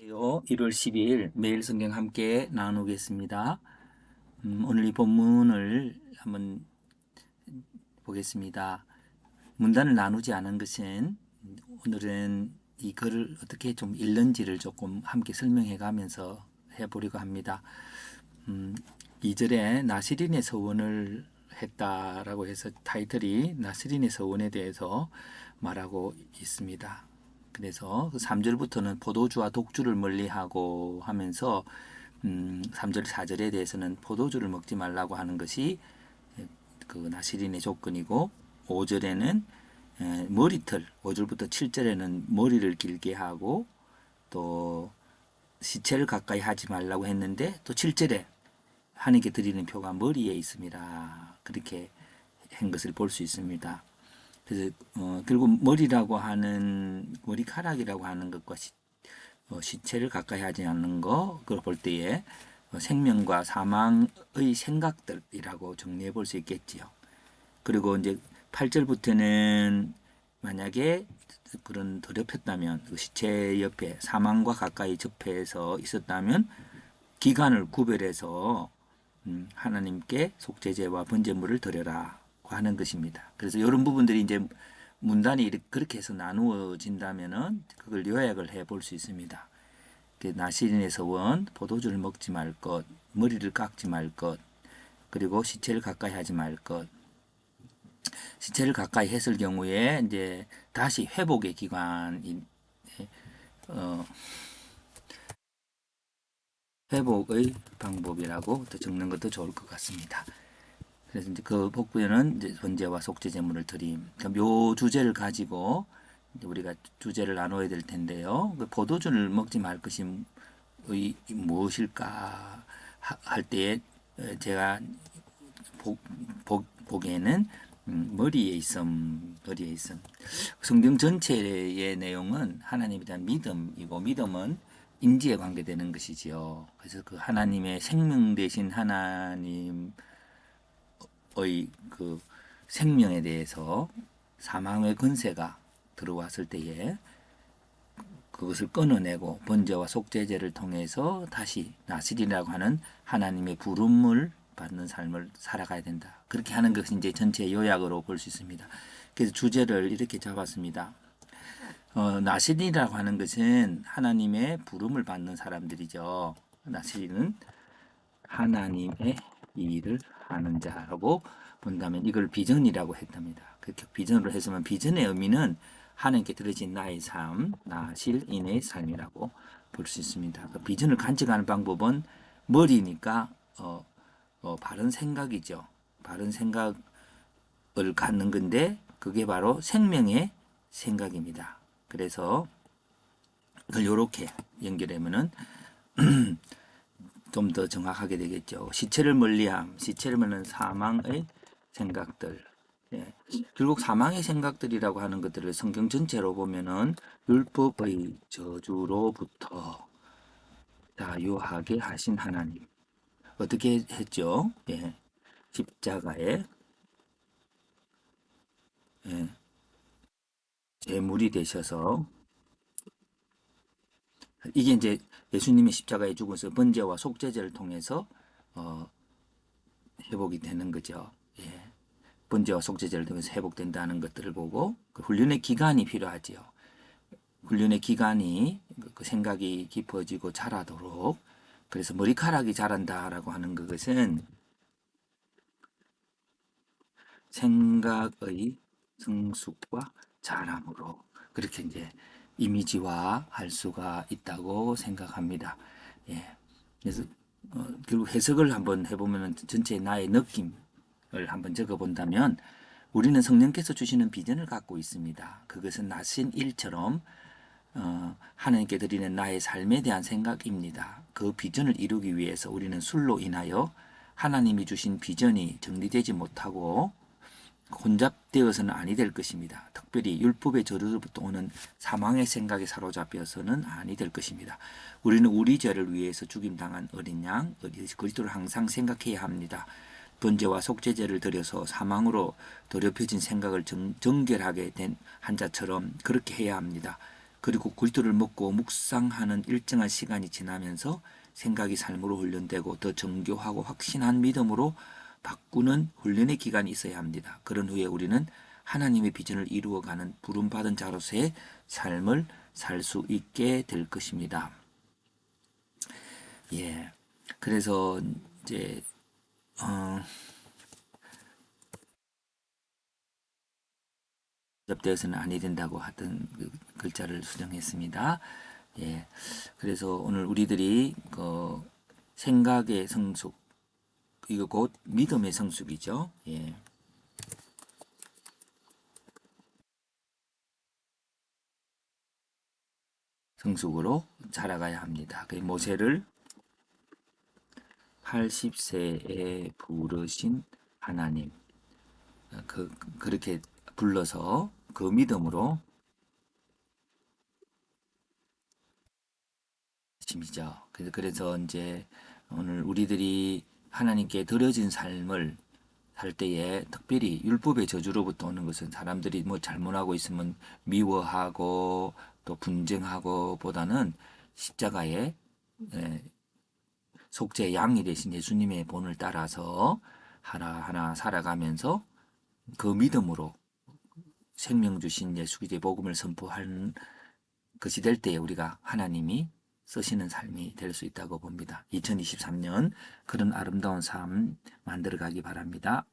안녕하세요. 1월 12일 매일 성경 함께 나누겠습니다. 오늘 이 본문을 한번 보겠습니다. 문단을 나누지 않은 것은 오늘은 이 글을 어떻게 좀 읽는지를 조금 함께 설명해 가면서 해보려고 합니다. 2절에 나시린의 서원을 했다라고 해서 타이틀이 나시린의 서원에 대해서 말하고 있습니다. 그래서 3절부터는 포도주와 독주를 멀리하고 하면서 3절, 4절에 대해서는 포도주를 먹지 말라고 하는 것이 그 나시린의 조건이고 5절에는 머리털, 5절부터 7절에는 머리를 길게 하고 또 시체를 가까이 하지 말라고 했는데 또 7절에 하나님께 드리는 표가 머리에 있습니다. 그렇게 한 것을 볼 수 있습니다. 그래서 결국 머리라고 하는 머리카락이라고 하는 것과 시체를 가까이 하지 않는 거 그걸 볼 때에 생명과 사망의 생각들이라고 정리해 볼 수 있겠지요. 그리고 이제 8절부터는 만약에 그런 더럽혔다면 그 시체 옆에 사망과 가까이 접해서 있었다면 기간을 구별해서 하나님께 속죄제와 번제물을 드려라고 하는 것입니다. 그래서 이런 부분들이 이제 문단이 그렇게 해서 나누어진다면은 그걸 요약을 해 볼 수 있습니다. 나시린의 서원, 포도주를 먹지 말 것, 머리를 깎지 말 것, 그리고 시체를 가까이 하지 말 것. 시체를 가까이 했을 경우에 이제 다시 회복의 기간이 어, 회복의 방법이라고 적는 것도 좋을 것 같습니다. 그래서 이제 그 복부에는 이제 번제와 속죄 제물을 드림. 그럼 요 주제를 가지고 이제 우리가 주제를 나눠야 될 텐데요. 그 포도주를 먹지 말 것이 무엇일까 할 때에 제가 보기에는 머리에 있음. 성경 전체의 내용은 하나님에 대한 믿음이고 믿음은 인지에 관계되는 것이지요. 그래서 그 하나님의 생명 되신 하나님 그 생명에 대해서 사망의 권세가 들어왔을 때에 그것을 끊어내고 번제와 속죄제를 통해서 다시 나시리라고 하는 하나님의 부름을 받는 삶을 살아가야 된다. 그렇게 하는 것이 이제 전체 요약으로 볼 수 있습니다. 그래서 주제를 이렇게 잡았습니다. 나시리라고 하는 것은 하나님의 부름을 받는 사람들이죠. 나시리는 하나님의 일을 하는 자라고 본다면 이걸 비전이라고 했답니다. 그렇게 비전으로 해서면 비전의 의미는 하나님께 드려진 나의 삶, 나 실인의 삶이라고 볼 수 있습니다. 그 비전을 간직하는 방법은 머리니까 바른 생각이죠. 바른 생각을 갖는 건데 그게 바로 생명의 생각입니다. 그래서 그걸 이렇게 연결하면은 좀 더 정확하게 되겠죠. 시체를 멀리함, 시체를 멀리는 사망의 생각들. 예. 결국 사망의 생각들이라고 하는 것들을 성경 전체로 보면은 율법의 저주로부터 자유하게 하신 하나님. 어떻게 했죠? 예. 십자가에 예. 제물이 되셔서 이게 이제 예수님의 십자가에 죽어서 번제와 속죄제를 통해서 어, 회복이 되는 거죠. 예. 번제와 속죄제를 통해서 회복된다는 것들을 보고 그 훈련의 기간이 필요하지요. 훈련의 기간이 그 생각이 깊어지고 자라도록 그래서 머리카락이 자란다라고 하는 그것은 생각의 성숙과 자람으로 그렇게 이제 이미지화할 수가 있다고 생각합니다. 예. 그래서 결국 해석을 한번 해보면 전체 나의 느낌을 한번 적어본다면 우리는 성령께서 주시는 비전을 갖고 있습니다. 그것은 나신 일처럼 하나님께 드리는 나의 삶에 대한 생각입니다. 그 비전을 이루기 위해서 우리는 술로 인하여 하나님이 주신 비전이 정리되지 못하고 혼잡되어서는 아니 될 것입니다. 특별히 율법의 저주로부터 오는 사망의 생각에 사로잡혀서는 아니 될 것입니다. 우리는 우리 죄를 위해서 죽임당한 어린 양, 그리스도를 항상 생각해야 합니다. 번제와 속죄제를 드려서 사망으로 더럽혀진 생각을 정결하게 된 한 자처럼 그렇게 해야 합니다. 그리고 굴도를 먹고 묵상하는 일정한 시간이 지나면서 생각이 삶으로 훈련되고 더 정교하고 확신한 믿음으로 바꾸는 훈련의 기간이 있어야 합니다. 그런 후에 우리는 하나님의 비전을 이루어가는 부름받은 자로서의 삶을 살 수 있게 될 것입니다. 예. 그래서 이제 접되어서는 아니 된다고 하던 그 글자를 수정했습니다. 예. 그래서 오늘 우리들이 그 생각의 성숙, 이거 곧 믿음의 성숙이죠. 예. 성숙으로 자라가야 합니다. 그 모세를 80세에 부르신 하나님, 그렇게 불러서 그 믿음으로 심이죠. 그래서 이제 오늘 우리들이 하나님께 드려진 삶을 살 때에 특별히 율법의 저주로부터 오는 것은 사람들이 뭐 잘못하고 있으면 미워하고 또 분쟁하고 보다는 십자가에 속죄 양이 되신 예수님의 본을 따라서 하나하나 살아가면서 그 믿음으로 생명 주신 예수 그리스도의 복음을 선포하는 것이 될 때에 우리가 하나님이 쓰시는 삶이 될 수 있다고 봅니다. 2023년 그런 아름다운 삶 만들어 가기 바랍니다.